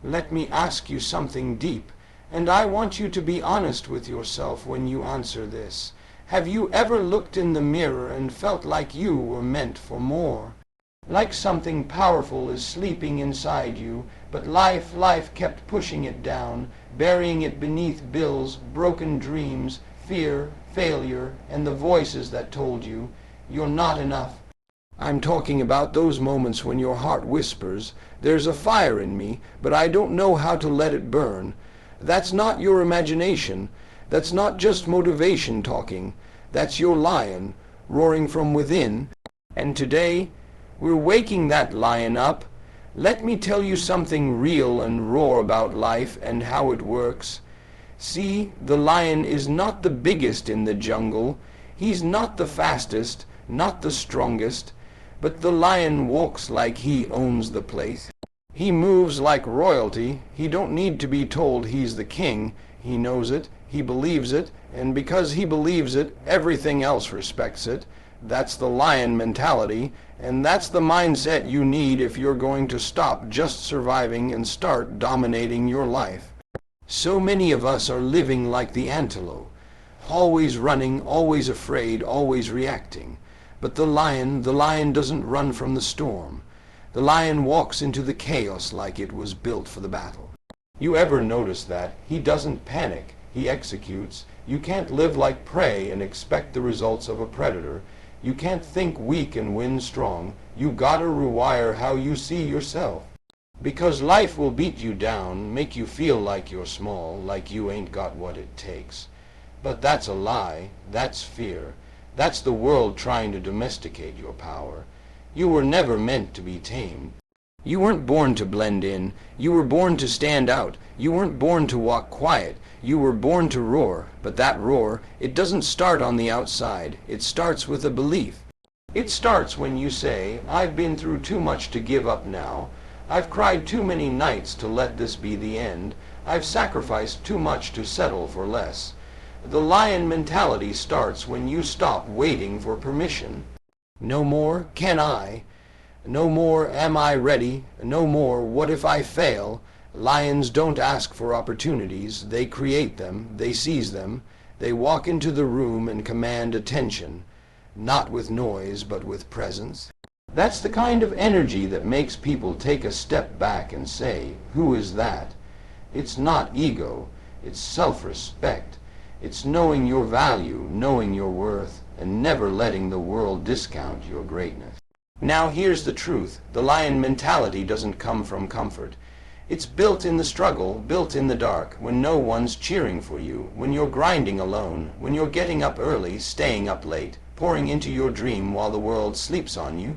Let me ask you something deep, and I want you to be honest with yourself when you answer this. Have you ever looked in the mirror and felt like you were meant for more? Like something powerful is sleeping inside you, but life kept pushing it down, burying it beneath bills, broken dreams, fear, failure, and the voices that told you, you're not enough. I'm talking about those moments when your heart whispers, there's a fire in me, but I don't know how to let it burn. That's not your imagination. That's not just motivation talking. That's your lion, roaring from within. And today, we're waking that lion up. Let me tell you something real and raw about life and how it works. See, the lion is not the biggest in the jungle. He's not the fastest, not the strongest. But the lion walks like he owns the place. He moves like royalty. He don't need to be told he's the king. He knows it, he believes it, and because he believes it, everything else respects it. That's the lion mentality, and that's the mindset you need if you're going to stop just surviving and start dominating your life. So many of us are living like the antelope, always running, always afraid, always reacting. But the lion doesn't run from the storm. The lion walks into the chaos like it was built for the battle. You ever notice that? He doesn't panic, he executes. You can't live like prey and expect the results of a predator. You can't think weak and win strong. You gotta rewire how you see yourself. Because life will beat you down, make you feel like you're small, like you ain't got what it takes. But that's a lie, that's fear. That's the world trying to domesticate your power. You were never meant to be tamed. You weren't born to blend in. You were born to stand out. You weren't born to walk quiet. You were born to roar. But that roar, it doesn't start on the outside. It starts with a belief. It starts when you say, I've been through too much to give up now. I've cried too many nights to let this be the end. I've sacrificed too much to settle for less. The lion mentality starts when you stop waiting for permission. No more can I. No more am I ready. No more what if I fail. Lions don't ask for opportunities. They create them. They seize them. They walk into the room and command attention. Not with noise, but with presence. That's the kind of energy that makes people take a step back and say, who is that? It's not ego. It's self-respect. It's knowing your value, knowing your worth, and never letting the world discount your greatness. Now here's the truth. The lion mentality doesn't come from comfort. It's built in the struggle, built in the dark, when no one's cheering for you, when you're grinding alone, when you're getting up early, staying up late, pouring into your dream while the world sleeps on you.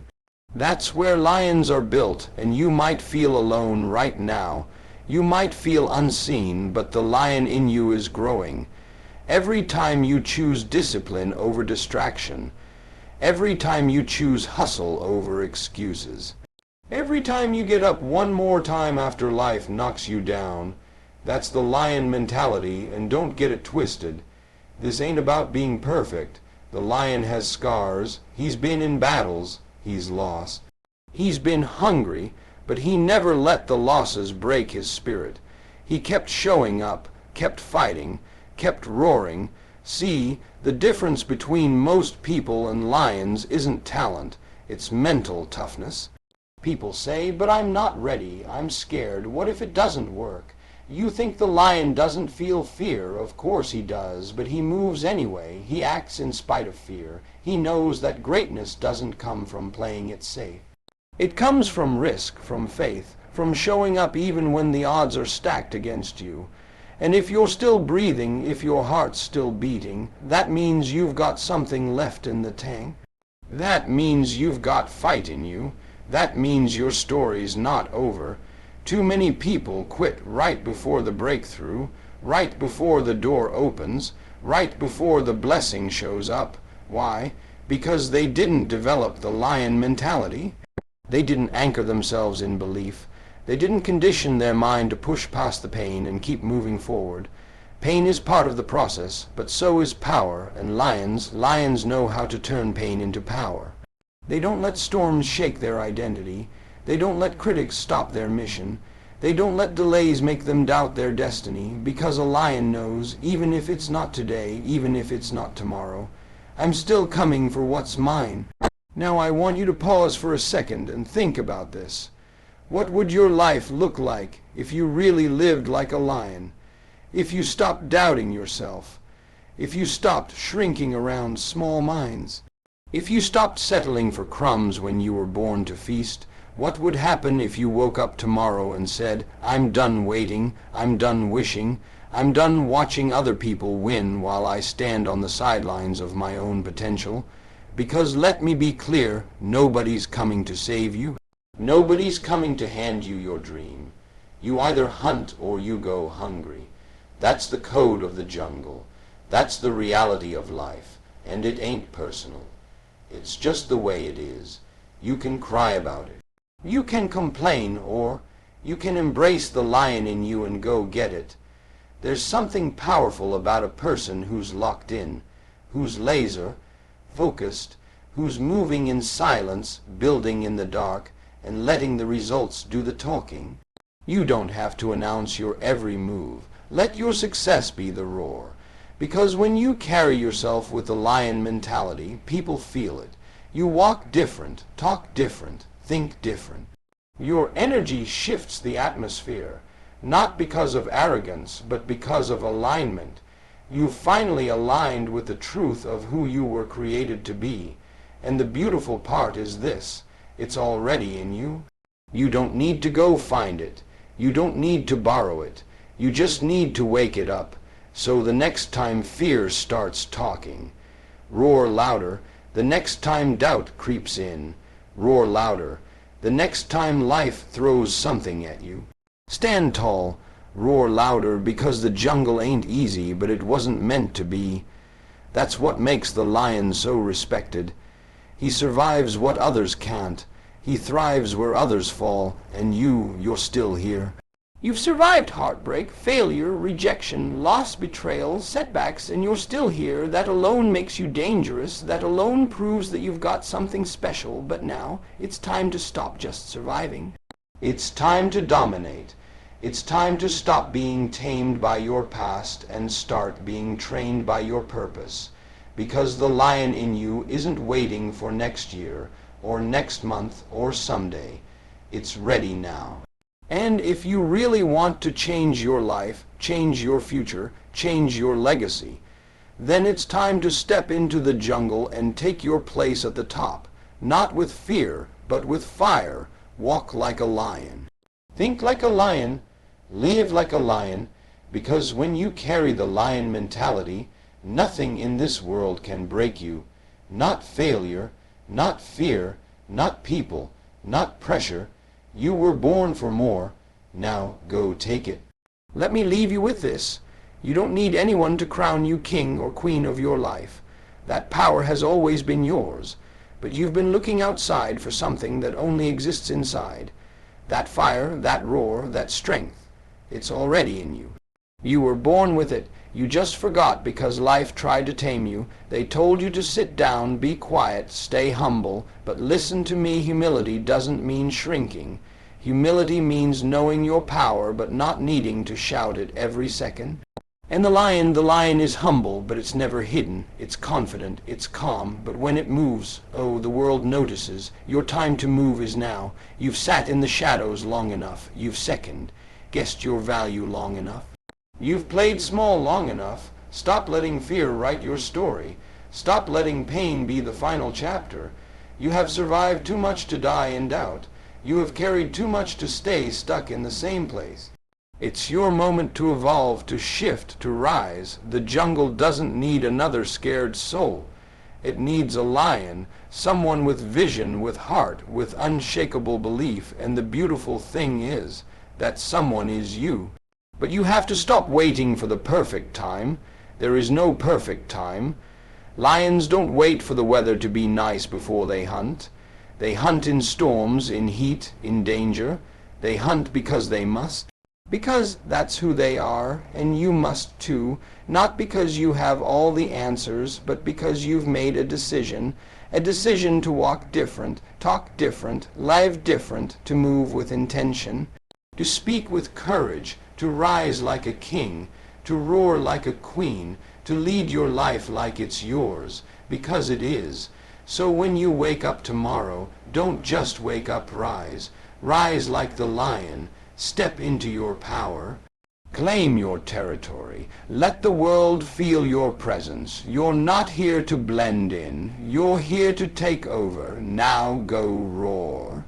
That's where lions are built, and you might feel alone right now. You might feel unseen, but the lion in you is growing. Every time you choose discipline over distraction, every time you choose hustle over excuses, every time you get up one more time after life knocks you down, that's the lion mentality, and don't get it twisted. This ain't about being perfect. The lion has scars. He's been in battles. He's lost. He's been hungry, but he never let the losses break his spirit. He kept showing up, kept fighting, kept roaring. See, the difference between most people and lions isn't talent, it's mental toughness. People say, but I'm not ready, I'm scared, what if it doesn't work? You think the lion doesn't feel fear? Of course he does, but he moves anyway, he acts in spite of fear. He knows that greatness doesn't come from playing it safe. It comes from risk, from faith, from showing up even when the odds are stacked against you. And if you're still breathing, if your heart's still beating, that means you've got something left in the tank. That means you've got fight in you. That means your story's not over. Too many people quit right before the breakthrough, right before the door opens, right before the blessing shows up. Why? Because they didn't develop the lion mentality. They didn't anchor themselves in belief. They didn't condition their mind to push past the pain and keep moving forward. Pain is part of the process, but so is power, and lions know how to turn pain into power. They don't let storms shake their identity. They don't let critics stop their mission. They don't let delays make them doubt their destiny, because a lion knows, even if it's not today, even if it's not tomorrow, I'm still coming for what's mine. Now I want you to pause for a second and think about this. What would your life look like if you really lived like a lion? If you stopped doubting yourself? If you stopped shrinking around small minds? If you stopped settling for crumbs when you were born to feast? What would happen if you woke up tomorrow and said, I'm done waiting, I'm done wishing, I'm done watching other people win while I stand on the sidelines of my own potential? Because let me be clear, nobody's coming to save you. Nobody's coming to hand you your dream. You either hunt or you go hungry. That's the code of the jungle. That's the reality of life, and it ain't personal. It's just the way it is. You can cry about it. You can complain, or you can embrace the lion in you and go get it. There's something powerful about a person who's locked in, who's laser focused, who's moving in silence, building in the dark, and letting the results do the talking. You don't have to announce your every move. Let your success be the roar. Because when you carry yourself with the lion mentality, people feel it. You walk different, talk different, think different. Your energy shifts the atmosphere, not because of arrogance, but because of alignment. You've finally aligned with the truth of who you were created to be. And the beautiful part is this: it's already in you. You don't need to go find it. You don't need to borrow it. You just need to wake it up. So the next time fear starts talking, roar louder. The next time doubt creeps in, roar louder. The next time life throws something at you, stand tall, roar louder, because the jungle ain't easy, but it wasn't meant to be. That's what makes the lion so respected. He survives what others can't. He thrives where others fall, and you're still here. You've survived heartbreak, failure, rejection, loss, betrayal, setbacks, and you're still here. That alone makes you dangerous. That alone proves that you've got something special. But now, it's time to stop just surviving. It's time to dominate. It's time to stop being tamed by your past and start being trained by your purpose. Because the lion in you isn't waiting for next year, or next month, or someday. It's ready now. And if you really want to change your life, change your future, change your legacy, then it's time to step into the jungle and take your place at the top. Not with fear, but with fire. Walk like a lion. Think like a lion. Live like a lion. Because when you carry the lion mentality, nothing in this world can break you. Not failure, not fear, not people, not pressure. You were born for more. Now go take it. Let me leave you with this. You don't need anyone to crown you king or queen of your life. That power has always been yours. But you've been looking outside for something that only exists inside. That fire, that roar, that strength. It's already in you. You were born with it. You just forgot because life tried to tame you. They told you to sit down, be quiet, stay humble. But listen to me, humility doesn't mean shrinking. Humility means knowing your power, but not needing to shout it every second. And the lion is humble, but it's never hidden. It's confident, it's calm, but when it moves, oh, the world notices. Your time to move is now. You've sat in the shadows long enough. You've guessed your value long enough. You've played small long enough. Stop letting fear write your story. Stop letting pain be the final chapter. You have survived too much to die in doubt. You have carried too much to stay stuck in the same place. It's your moment to evolve, to shift, to rise. The jungle doesn't need another scared soul. It needs a lion, someone with vision, with heart, with unshakable belief. And the beautiful thing is, that someone is you. But you have to stop waiting for the perfect time. There is no perfect time. Lions don't wait for the weather to be nice before they hunt. They hunt in storms, in heat, in danger. They hunt because they must. Because that's who they are, and you must too. Not because you have all the answers, but because you've made a decision to walk different, talk different, live different, to move with intention. to speak with courage, to rise like a king, to roar like a queen, to lead your life like it's yours, because it is. So when you wake up tomorrow, don't just wake up, rise. Rise like the lion, step into your power. Claim your territory. Let the world feel your presence. You're not here to blend in. You're here to take over. Now go roar.